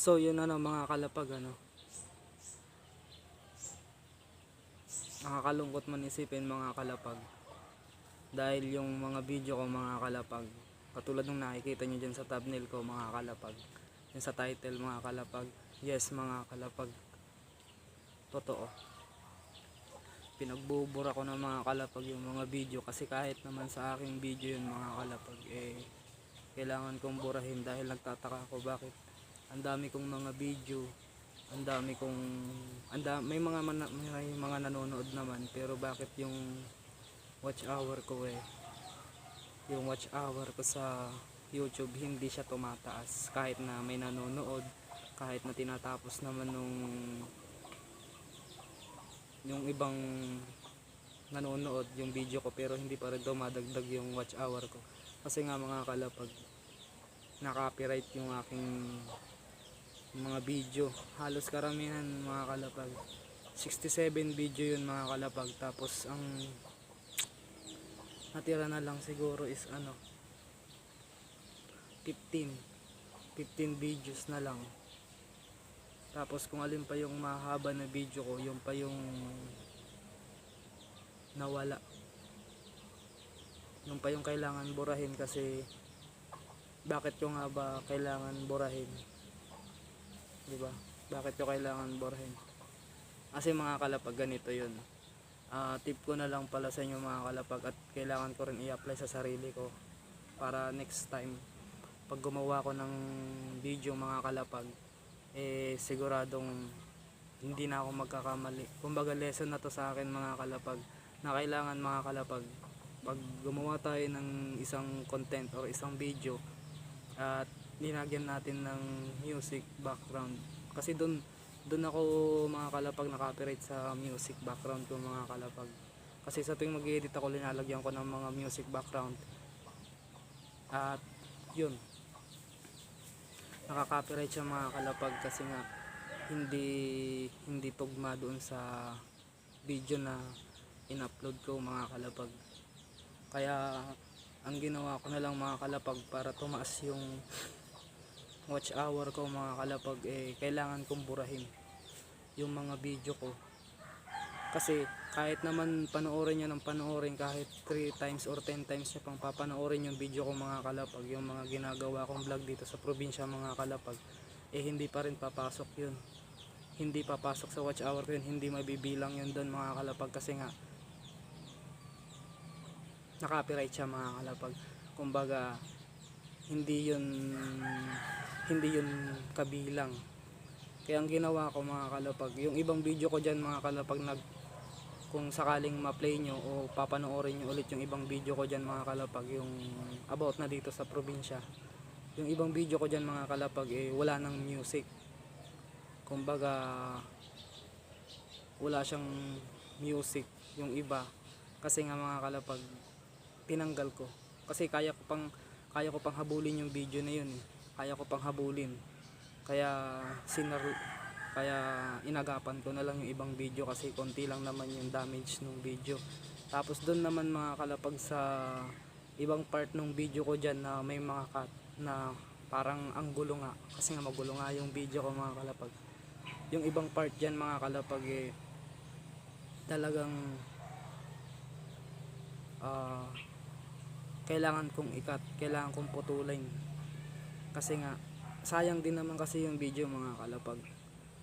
So yun mga kalapag, nakakalungkot man isipin mga kalapag, dahil yung mga video ko mga kalapag, katulad nung nakikita nyo dyan sa thumbnail ko mga kalapag, yung sa title mga kalapag, yes mga kalapag, totoo, pinagbubura ko ng mga kalapag yung mga video, kasi kahit naman sa aking video yun mga kalapag, kailangan kong burahin dahil nagtataka ako bakit ang dami kong mga video, ang dami kong may mga nanonood naman, pero bakit yung watch hour ko yung watch hour ko sa YouTube hindi siya tumataas kahit na may nanonood, kahit na tinatapos naman yung ibang nanonood yung video ko, pero hindi pa rin dumadagdag yung watch hour ko, kasi nga mga kalapag, na-copyright yung aking mga video. Halos karamihan mga kalapag 67 video yun mga kalapag, tapos ang natira na lang siguro is 15 videos na lang. Tapos kung alin pa yung mahaba na video ko, yung pa yung nawala, yung pa yung kailangan burahin. Kasi bakit ko nga ba kailangan burahin, diba? Bakit ko kailangan burahin? Kasi mga kalapag, ganito yun. Tip ko na lang pala sa inyo mga kalapag, at kailangan ko rin i-apply sa sarili ko para next time pag gumawa ko ng video mga kalapag, siguradong hindi na ako magkakamali. Kumbaga lesson na to sa akin mga kalapag, na kailangan mga kalapag, pag gumawa tayo ng isang content or isang video at linagyan natin ng music background, kasi doon ako mga kalapag na-copyright sa music background ko mga kalapag. Kasi sa tuwing mag-edit ako, linalagyan ko ng mga music background, at yun, nakaka-copyright siya mga kalapag, kasi nga hindi tugma doon sa video na in-upload ko mga kalapag. Kaya ang ginawa ko na lang mga kalapag, para tumaas yung watch hour ko mga kalapag, kailangan kong burahin yung mga video ko. Kasi kahit naman panoorin nyo ng panoorin, kahit 3 times or 10 times nyo pang papanoorin yung video ko mga kalapag, yung mga ginagawa kong vlog dito sa probinsya mga kalapag, hindi pa rin papasok yun, hindi papasok sa watch hour ko yun, hindi mabibilang yun doon mga kalapag, kasi nga na-copyright siya mga kalapag. Kumbaga hindi yun kabilang. Kaya ang ginawa ko mga kalapag, yung ibang video ko dyan mga kalapag, kung sakaling ma-play nyo o papanoorin nyo ulit yung ibang video ko dyan mga kalapag, yung about na dito sa probinsya, yung ibang video ko dyan mga kalapag, wala nang music. Kumbaga wala siyang music yung iba, kasi nga mga kalapag, tinanggal ko. Kasi kaya ko pang habulin yung video na yun, kaya ko pang habulin. Kaya inagapan ko na lang yung ibang video, kasi konti lang naman yung damage ng video. Tapos doon naman mga kalapag, sa ibang part ng video ko dyan na may mga cut na parang ang gulo nga, kasi nga magulo nga yung video ko mga kalapag. Yung ibang part dyan mga kalapag, talagang kailangan kong i-cut, kailangan kong putulin, kasi nga sayang din naman kasi yung video mga kalapag.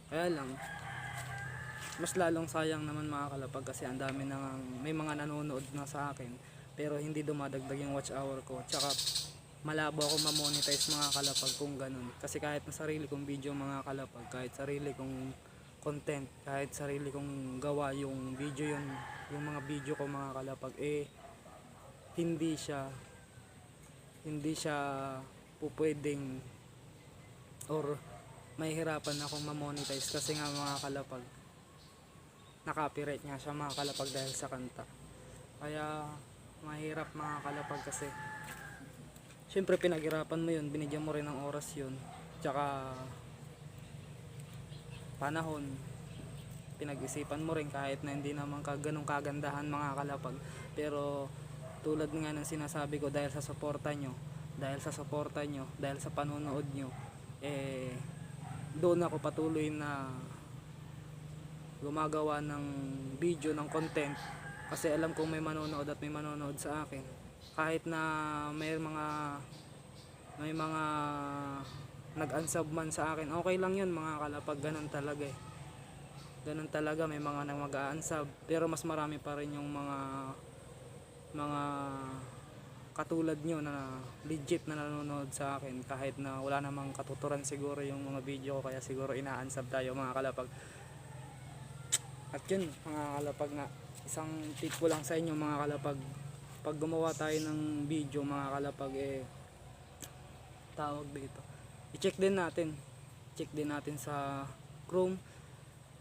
Kaya lang mas lalong sayang naman mga kalapag, kasi ang dami may mga nanonood na sa akin, pero hindi dumadagdag yung watch hour ko. Tsaka malabo ako ma-monetize mga kalapag kung ganun, kasi kahit na sarili kong video mga kalapag, kahit sarili kong content, kahit sarili kong gawa yung video yun, yung mga video ko mga kalapag, hindi siya pupwedeng, or mahihirapan akong ma-monetize, kasi nga mga kalapag, na-copyright nga siya mga kalapag dahil sa kanta. Kaya mahirap mga kalapag, kasi syempre pinaghirapan mo yun, binigyan mo rin ng oras yun, tsaka panahon, pinag-isipan mo rin, kahit na hindi naman ganong kagandahan mga kalapag. Pero tulad nga ng sinasabi ko, dahil sa suporta nyo, dahil sa panonood nyo, doon ako patuloy na gumagawa ng video, ng content, kasi alam kong may manonood at may manonood sa akin. Kahit na may mga nag-unsub man sa akin, okay lang yun mga kalapag. Ganun talaga eh, ganun talaga, may mga nang mag-unsub, pero mas marami pa rin yung mga katulad nyo na legit na nanonood sa akin, kahit na wala namang katuturan siguro yung mga video ko, kaya siguro ina-unsub tayo mga kalapag. At yun mga kalapag, nga isang tip ko lang sa inyo mga kalapag, pag gumawa tayo ng video mga kalapag, tawag dito, i-check din natin sa Chrome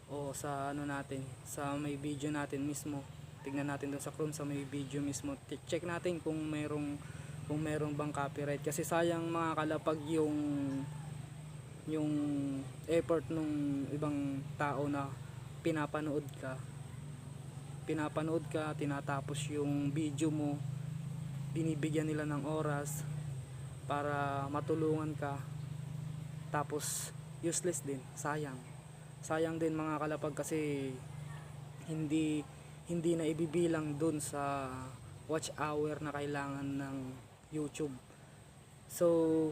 o sa ano natin, sa may video natin mismo. Tignan natin doon sa Chrome sa may video mismo, check natin kung merong bang copyright, kasi sayang mga kalapag yung effort nung ibang tao na pinapanood ka, tinatapos yung video mo, binibigyan nila ng oras para matulungan ka, tapos useless din, sayang din mga kalapag, kasi hindi na ibibilang dun sa watch hour na kailangan ng YouTube. So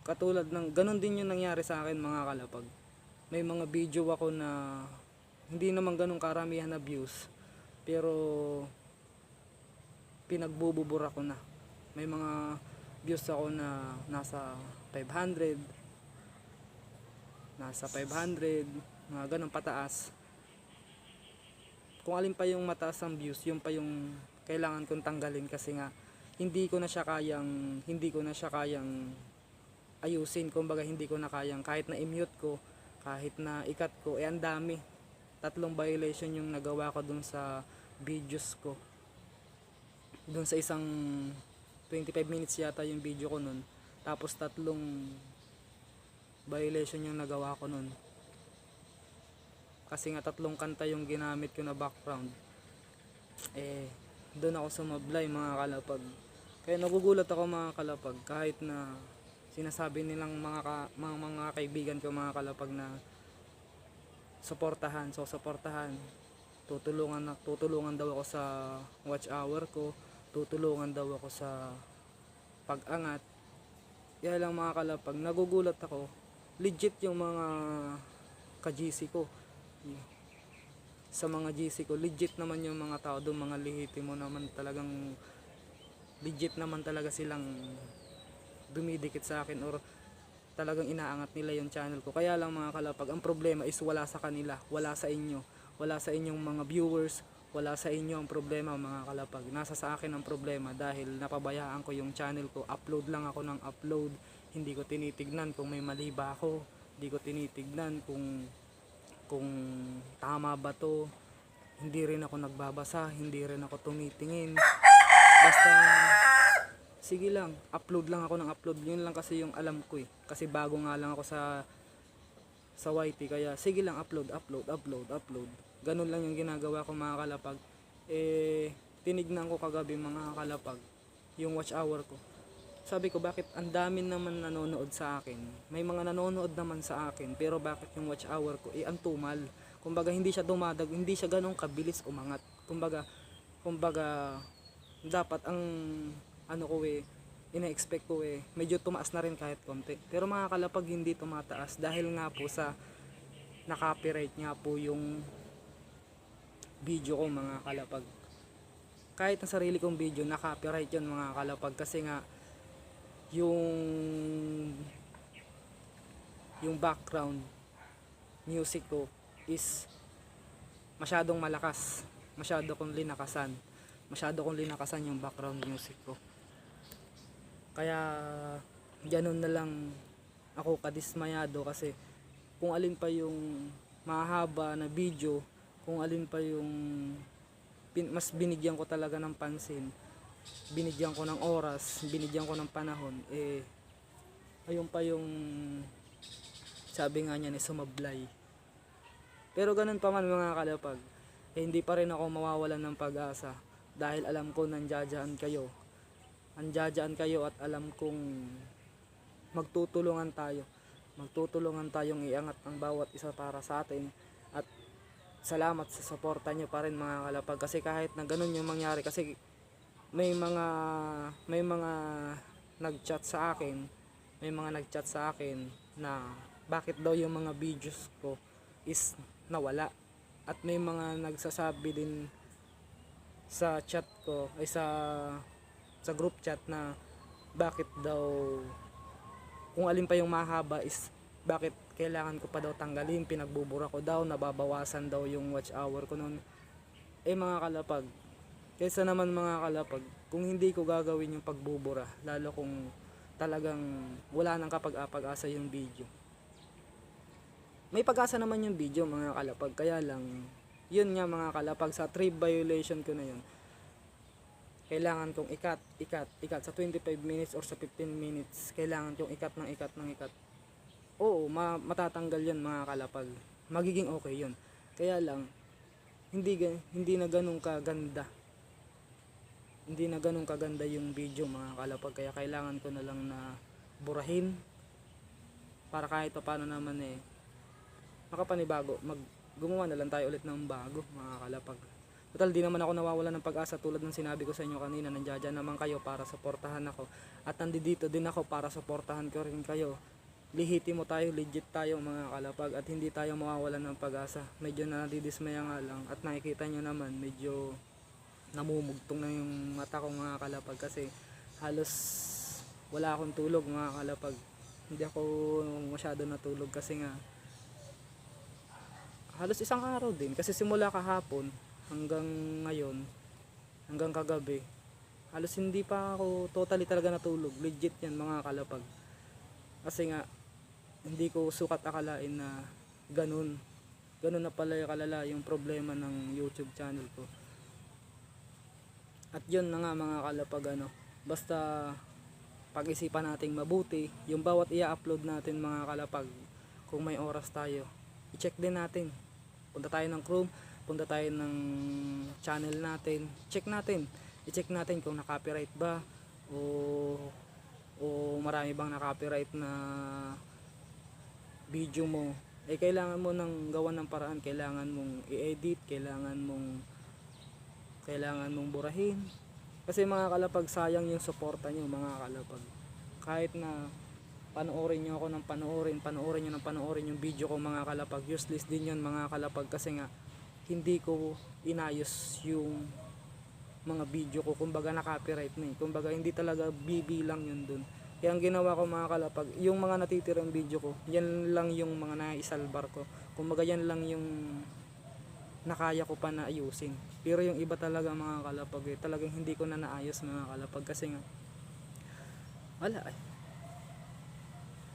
katulad ng ganun din yung nangyari sa akin mga kalapag. May mga video ako na hindi naman ganun karamihan na views, pero pinagbububura ko na. May mga views ako na nasa 500, mga ganun pataas. Kung alin pa yung mataas ang views, yun pa yung kailangan kong tanggalin, kasi nga hindi ko na siya kayang ayusin. Kumbaga hindi ko na kayang, kahit na i-mute ko, kahit na i-cut ko, ang dami. 3 violation yung nagawa ko dun sa videos ko. Dun sa isang 25 minutes yata yung video ko nun, tapos 3 violation yung nagawa ko nun, kasi nga 3 kanta yung ginamit ko na background. Doon ako sumablay mga kalapag. Kaya nagugulat ako mga kalapag, kahit na sinasabi nilang mga kaibigan ko mga kalapag na suportahan, tutulungan daw ako sa watch hour ko, tutulungan daw ako sa pag-angat. Kaya lang mga kalapag, nagugulat ako, legit yung mga ka-GC ko. Sa mga GC ko, legit naman yung mga tao doon, mga lihitimo naman, talagang legit naman talaga silang dumidikit sa akin, or talagang inaangat nila yung channel ko. Kaya lang mga kalapag, ang problema is wala sa kanila, wala sa inyo, wala sa inyong mga viewers, wala sa inyo ang problema mga kalapag. Nasa sa akin ang problema, dahil napabayaan ko yung channel ko. Upload lang ako ng upload, hindi ko tinitignan kung may mali ba ako, hindi ko tinitignan kung tama ba to, hindi rin ako nagbabasa, hindi rin ako tumitingin, basta sige lang, upload lang ako ng upload. Yun lang kasi yung alam ko kasi bago nga lang ako sa YT, kaya sige lang, upload. Ganun lang yung ginagawa ko mga kalapag. Tinignan ko kagabi mga kalapag yung watch hour ko, sabi ko bakit ang dami naman nanonood sa akin, may mga nanonood naman sa akin, pero bakit yung watch hour ko ang tumal. Kumbaga hindi siya hindi siya ganong kabilis umangat. Kumbaga dapat ang ano ko ina-expect ko medyo tumaas na rin kahit konti, pero mga kalapag hindi tumataas, dahil nga po sa na-copyright nga po yung video ko mga kalapag. Kahit ang sarili kong video na-copyright yun mga kalapag, kasi nga yung background music ko is masyadong malakas, masyado kong linakasan yung background music ko. Kaya ganun na lang ako kadismayado, kasi kung alin pa yung mahaba na video, kung alin pa yung mas binigyan ko talaga ng pansin, binigyan ko ng oras, binigyan ko ng panahon, ayun pa yung sabi nga niya ni sumablay. Pero ganun pa man mga kalapag, hindi pa rin ako mawawalan ng pag-asa, dahil alam ko nandiyan kayo at alam kong magtutulungan tayo. magtutulungan tayong iangat ang bawat isa para sa atin. At salamat sa suporta nyo pa rin mga kalapag, kasi kahit na ganun yung mangyari, kasi may mga nagchat sa akin, na bakit daw yung mga videos ko is nawala, at may mga nagsasabi din sa chat ko ay sa group chat na bakit daw, kung alin pa yung mahaba is bakit kailangan ko pa daw tanggalin, pinagbubura ko daw, nababawasan daw yung watch hour ko noon. Mga kalapag, kaysa naman mga kalapag, kung hindi ko gagawin yung pagbubura, lalo kung talagang wala nang kapag-apag-asa yung video, may pag-asa naman yung video mga kalapag, kaya lang yun nga mga kalapag, sa 3 violation ko na yun, kailangan kong ikat sa 25 minutes or sa 15 minutes, kailangan kong ikat. Oo, matatanggal yan mga kalapag, magiging okay yun, kaya lang hindi na ganun kaganda yung video mga kalapag, kaya kailangan ko na lang na burahin para kahit pa paano naman makapanibago, gumawa na lang tayo ulit ng bago mga kalapag. Total, di naman ako nawawala ng pag-asa, tulad ng sinabi ko sa inyo kanina, nandiyan naman kayo para suportahan ako, at nandito din ako para suportahan ko rin kayo. Lihitimo tayo, legit tayo mga kalapag, at hindi tayo mawawalan ng pag-asa. Medyo nadidismaya nga lang, at nakikita nyo naman, medyo namumugtong na yung mata ko mga kalapag, kasi halos wala akong tulog mga kalapag. Hindi ako masyado natulog kasi nga halos isang araw din, kasi simula kahapon hanggang ngayon, hanggang kagabi, halos hindi pa ako totally talaga natulog, legit yan mga kalapag. Kasi nga hindi ko sukat akalain na ganun na pala kalala yung problema ng YouTube channel ko. At yun na nga mga kalapag, basta pag-isipan nating mabuti yung bawat i-upload natin mga kalapag. Kung may oras tayo, i-check din natin, punta tayo ng Chrome, punta tayo ng channel natin, i-check natin kung na-copyright ba, o marami bang na-copyright na video mo. Kailangan mo nang gawan ng paraan, kailangan mong i-edit, kailangan mong burahin, kasi mga kalapag, sayang yung suporta nyo mga kalapag. Kahit na panoorin nyo ako ng panoorin yung video ko mga kalapag, useless din yun mga kalapag, kasi nga hindi ko inayos yung mga video ko, kumbaga na-copyright na kumbaga hindi talaga bibilang yun dun. Kaya ang ginawa ko mga kalapag, yung mga natitirang video ko, yan lang yung mga naisalbar ko, kumbaga yan lang yung nakaya ko pa na ayusin. Pero yung iba talaga mga kalapag, talagang hindi ko na naayos mga kalapag, kasi nga wala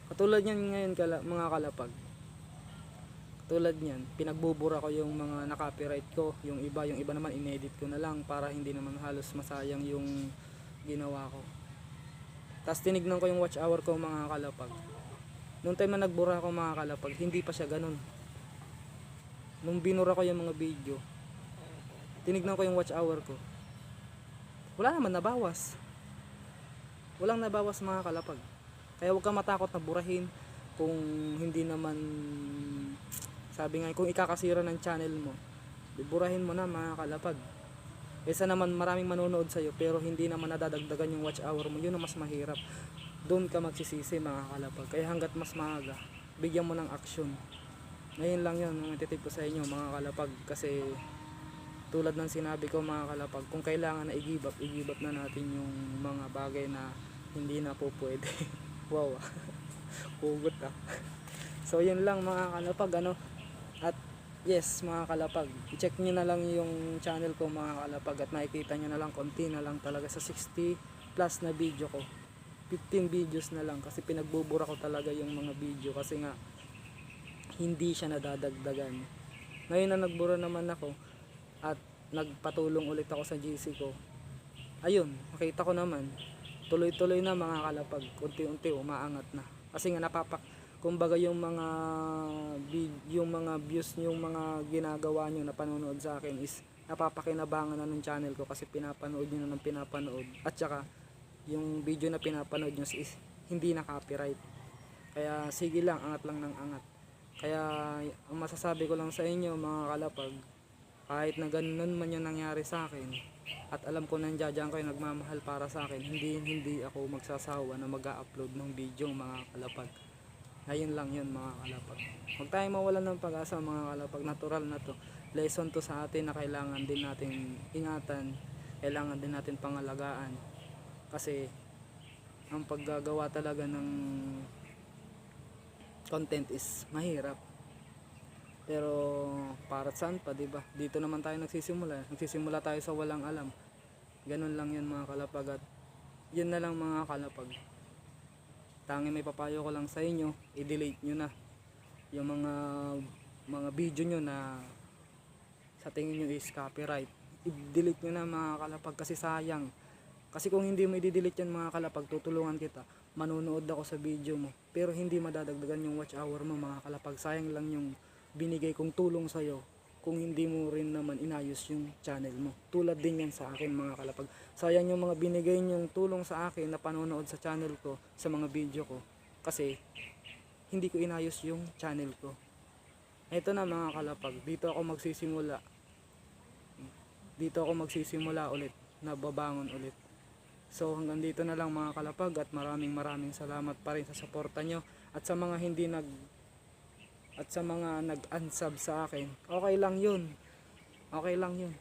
katulad yan ngayon mga kalapag. Tulad niyan, pinagbubura ko yung mga na-copyright ko, yung iba naman inedit ko na lang para hindi naman halos masayang yung ginawa ko. Tapos tinignan ko yung watch hour ko mga kalapag. Noong time na nagbura ko mga kalapag, hindi pa siya ganun. Nung binura ko yung mga video, tinignan ko yung watch hour ko, wala naman nabawas. Walang nabawas mga kalapag. Kaya huwag kang matakot na burahin kung hindi naman, sabi nga, kung ikakasira ng channel mo, burahin mo na mga kalapag. Kaysa naman maraming manonood sa'yo pero hindi naman nadadagdagan yung watch hour mo, yun ang mas mahirap. Doon ka magsisisi mga kalapag. Kaya hanggat mas maaga, bigyan mo ng action. Ngayon lang yun, ang ititip ko sa inyo mga kalapag, kasi tulad ng sinabi ko mga kalapag, kung kailangan na i-give up na natin yung mga bagay na hindi na po pwede. Wow, hugot So yun lang mga kalapag, at yes mga kalapag, i-check nyo na lang yung channel ko mga kalapag, at makikita nyo na lang, konti na lang talaga sa 60 plus na video ko, 15 videos na lang, kasi pinagbubura ko talaga yung mga video, kasi nga hindi siya nadadagdagan. Ngayon na nagbura naman ako at nagpatulong ulit ako sa GC ko, ayun, nakita ko naman tuloy-tuloy na mga kalapag, unti-unti umaangat na, kasi nga kumbaga yung mga views, yung mga ginagawa nyo na panonood sa akin is napapakinabangan na ng channel ko, kasi pinapanood nyo na ng pinapanood, at saka yung video na pinapanood nyo is hindi na copyright. Kaya sige lang, angat lang ng angat. Kaya ang masasabi ko lang sa inyo mga kalapag, kahit na ganun man yung nangyari sa akin, at alam ko nandiyan kayo nagmamahal para sa akin, hindi ako magsasawa na mag-upload ng video mga kalapag. Ngayon lang yun mga kalapag. Huwag tayong mawalan ng pag-asa mga kalapag, natural na to. Lesson to sa atin na kailangan din natin ingatan, kailangan din natin pangalagaan. Kasi ang paggagawa talaga ng content is mahirap. Pero para saan pa, 'di ba? Dito naman tayo nagsisimula. Nagsisimula tayo sa walang alam. Ganun lang 'yun mga kalapag at 'yun na lang mga kalapag. Tanging may papayo ko lang sa inyo, i-delete nyo na yung mga video nyo na sa tingin nyo is copyright. I-delete nyo na mga kalapag kasi sayang. Kasi kung hindi mo i-delete yan mga kalapag, tutulungan kita. Manonood ako sa video mo, pero hindi madadagdagan yung watch hour mo mga kalapag. Sayang lang yung binigay kong tulong sa'yo kung hindi mo rin naman inayos yung channel mo. Tulad din yan sa akin mga kalapag. Sayang yung mga binigay nyong tulong sa akin na panonood sa channel ko, sa mga video ko. Kasi hindi ko inayos yung channel ko. Ito na mga kalapag, dito ako magsisimula. Dito ako magsisimula ulit, nababangon ulit. So hanggang dito na lang mga kalapag at maraming salamat pa rin sa suporta nyo. At sa mga nag-unsub sa akin, okay lang yun. Okay lang yun.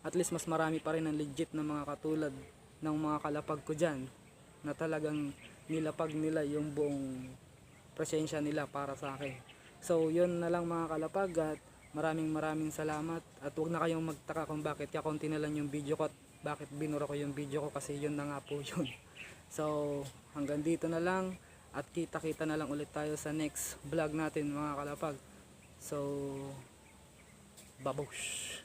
At least mas marami pa rin ang legit na mga katulad ng mga kalapag ko dyan na talagang nilapag nila yung buong presensya nila para sa akin. So yun na lang mga kalapag at maraming salamat. At huwag na kayong magtaka kung bakit kakunti na lang yung video ko at bakit binura ko yung video ko, kasi yun na nga po yun. So hanggang dito na lang. At kita-kita na lang ulit tayo sa next vlog natin mga kalapag. So, babush!